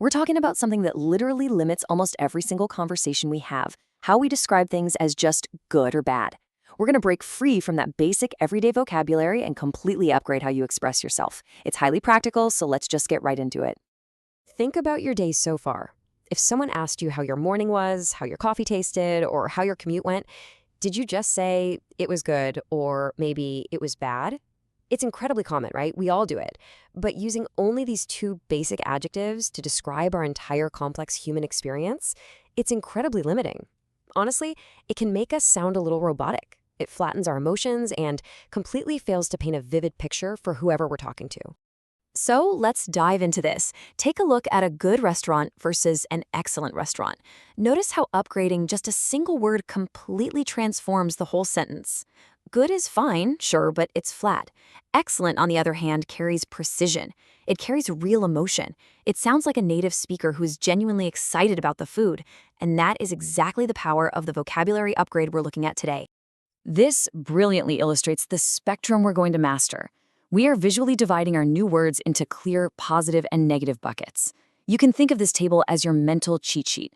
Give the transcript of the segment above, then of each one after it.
We're talking about something that literally limits almost every single conversation we have, how we describe things as just good or bad. We're going to break free from that basic everyday vocabulary and completely upgrade how you express yourself. It's highly practical, so let's just get right into it. Think about your day so far. If someone asked you how your morning was, how your coffee tasted, or how your commute went, did you just say it was good or maybe it was bad? It's incredibly common, right? We all do it. But using only these two basic adjectives to describe our entire complex human experience, it's incredibly limiting. Honestly, it can make us sound a little robotic. It flattens our emotions and completely fails to paint a vivid picture for whoever we're talking to. So let's dive into this. Take a look at a good restaurant versus an excellent restaurant. Notice how upgrading just a single word completely transforms the whole sentence. Good is fine, sure, but it's flat. Excellent, on the other hand, carries precision. It carries real emotion. It sounds like a native speaker who's genuinely excited about the food, and that is exactly the power of the vocabulary upgrade we're looking at today. This brilliantly illustrates the spectrum we're going to master. We are visually dividing our new words into clear positive and negative buckets. You can think of this table as your mental cheat sheet.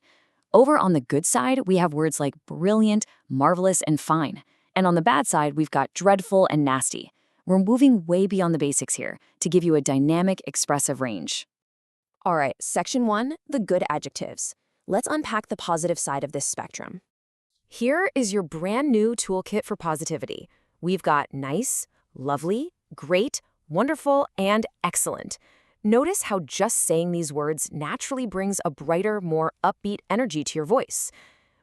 Over on the good side, we have words like brilliant, marvelous, and fine. And on the bad side, we've got dreadful and nasty. We're moving way beyond the basics here to give you a dynamic, expressive range. All right, section 1, the good adjectives. Let's unpack the positive side of this spectrum. Here is your brand new toolkit for positivity. We've got nice, lovely, great, wonderful, and excellent. Notice how just saying these words naturally brings a brighter, more upbeat energy to your voice.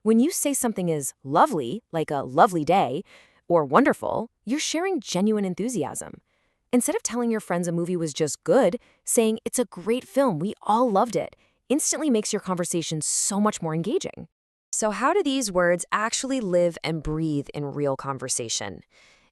When you say something is lovely, like a lovely day, or wonderful, you're sharing genuine enthusiasm. Instead of telling your friends a movie was just good, saying it's a great film, we all loved it, instantly makes your conversation so much more engaging. So how do these words actually live and breathe in real conversation?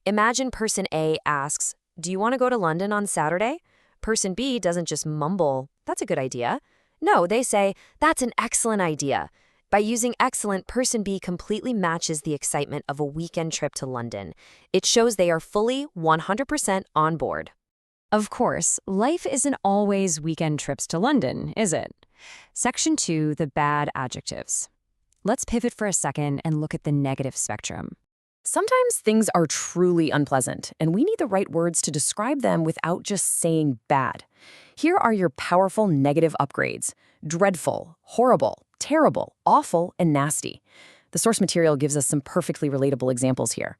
Imagine person A asks, "Do you want to go to London on Saturday?" Person B doesn't just mumble, "That's a good idea." No, they say, "That's an excellent idea." By using excellent, person B completely matches the excitement of a weekend trip to London. It shows they are fully 100% on board. Of course, life isn't always weekend trips to London, is it? Section 2, the bad adjectives. Let's pivot for a second and look at the negative spectrum. Sometimes things are truly unpleasant, and we need the right words to describe them without just saying bad. Here are your powerful negative upgrades: dreadful, horrible, terrible, awful, and nasty. The source material gives us some perfectly relatable examples here.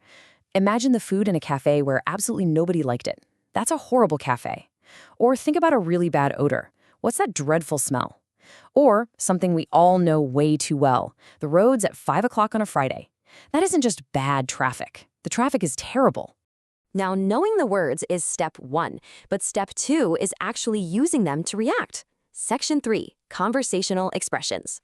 Imagine the food in a cafe where absolutely nobody liked it. That's a horrible cafe. Or think about a really bad odor. What's that dreadful smell? Or something we all know way too well: the roads at 5 o'clock on a Friday. That isn't just bad traffic. The traffic is terrible. Now, knowing the words is step 1, but step 2 is actually using them to react. Section 3, conversational expressions.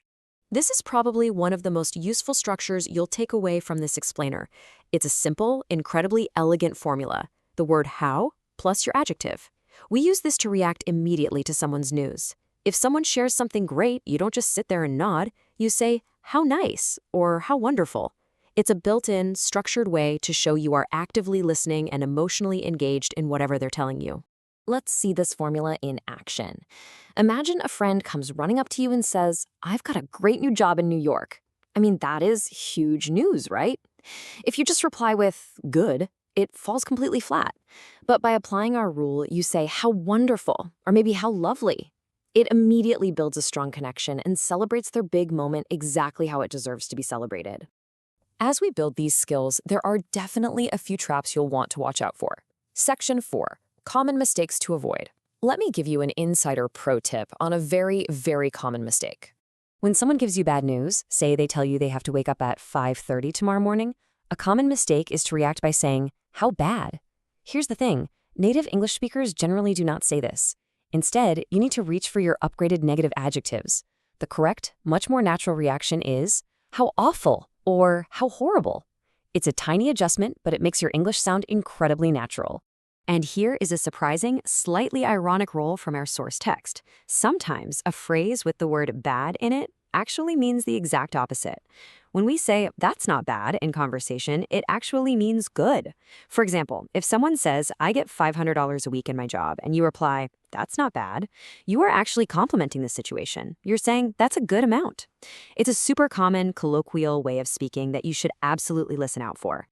This is probably one of the most useful structures you'll take away from this explainer. It's a simple, incredibly elegant formula. The word how plus your adjective. We use this to react immediately to someone's news. If someone shares something great, you don't just sit there and nod. You say, "How nice," or "How wonderful." It's a built-in, structured way to show you are actively listening and emotionally engaged in whatever they're telling you. Let's see this formula in action. Imagine a friend comes running up to you and says, "I've got a great new job in New York." I mean, that is huge news, right? If you just reply with "good," it falls completely flat. But by applying our rule, you say, "How wonderful," or maybe "How lovely." It immediately builds a strong connection and celebrates their big moment exactly how it deserves to be celebrated. As we build these skills, there are definitely a few traps you'll want to watch out for. Section 4, common mistakes to avoid. Let me give you an insider pro tip on a very, very common mistake. When someone gives you bad news, say they tell you they have to wake up at 5:30 tomorrow morning, a common mistake is to react by saying, "How bad?" Here's the thing, native English speakers generally do not say this. Instead, you need to reach for your upgraded negative adjectives. The correct, much more natural reaction is, "How awful," or "How horrible." It's a tiny adjustment, but it makes your English sound incredibly natural. And here is a surprising, slightly ironic roll from our source text. Sometimes a phrase with the word bad in it actually means the exact opposite. When we say, that's not bad in conversation, it actually means good. For example, if someone says, I get $500 a week in my job, and you reply, that's not bad, you are actually complimenting the situation. You're saying, that's a good amount. It's a super common colloquial way of speaking that you should absolutely listen out for.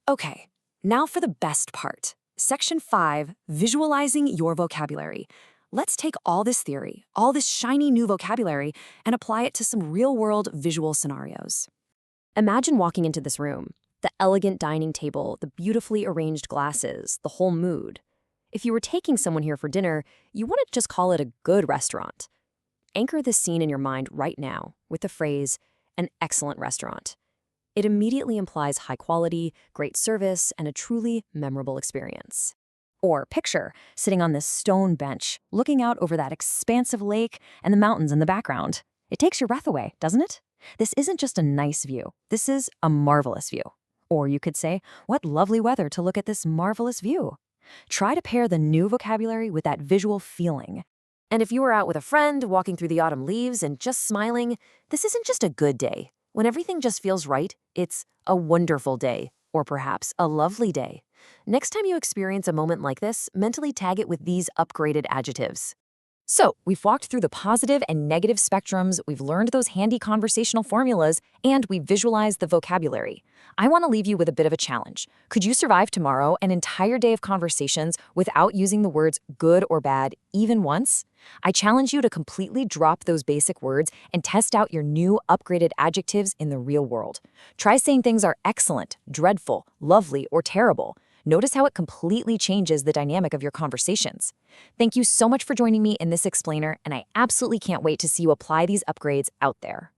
Okay, now for the best part. Section 5, visualizing your vocabulary. Let's take all this theory, all this shiny new vocabulary, and apply it to some real-world visual scenarios. Imagine walking into this room, the elegant dining table, the beautifully arranged glasses, the whole mood. If you were taking someone here for dinner, you wouldn't just call it a good restaurant. Anchor this scene in your mind right now with the phrase, an excellent restaurant. It immediately implies high quality, great service, and a truly memorable experience. Or picture sitting on this stone bench, looking out over that expansive lake and the mountains in the background. It takes your breath away, doesn't it? This isn't just a nice view. This is a marvelous view. Or you could say, what lovely weather to look at this marvelous view. Try to pair the new vocabulary with that visual feeling. And if you were out with a friend, walking through the autumn leaves and just smiling, this isn't just a good day. When everything just feels right, it's a wonderful day, or perhaps a lovely day. Next time you experience a moment like this, mentally tag it with these upgraded adjectives. So, we've walked through the positive and negative spectrums, we've learned those handy conversational formulas, and we've visualized the vocabulary. I want to leave you with a bit of a challenge. Could you survive tomorrow an entire day of conversations without using the words good or bad even once? I challenge you to completely drop those basic words and test out your new upgraded adjectives in the real world. Try saying things are excellent, dreadful, lovely, or terrible. Notice how it completely changes the dynamic of your conversations. Thank you so much for joining me in this explainer, and I absolutely can't wait to see you apply these upgrades out there.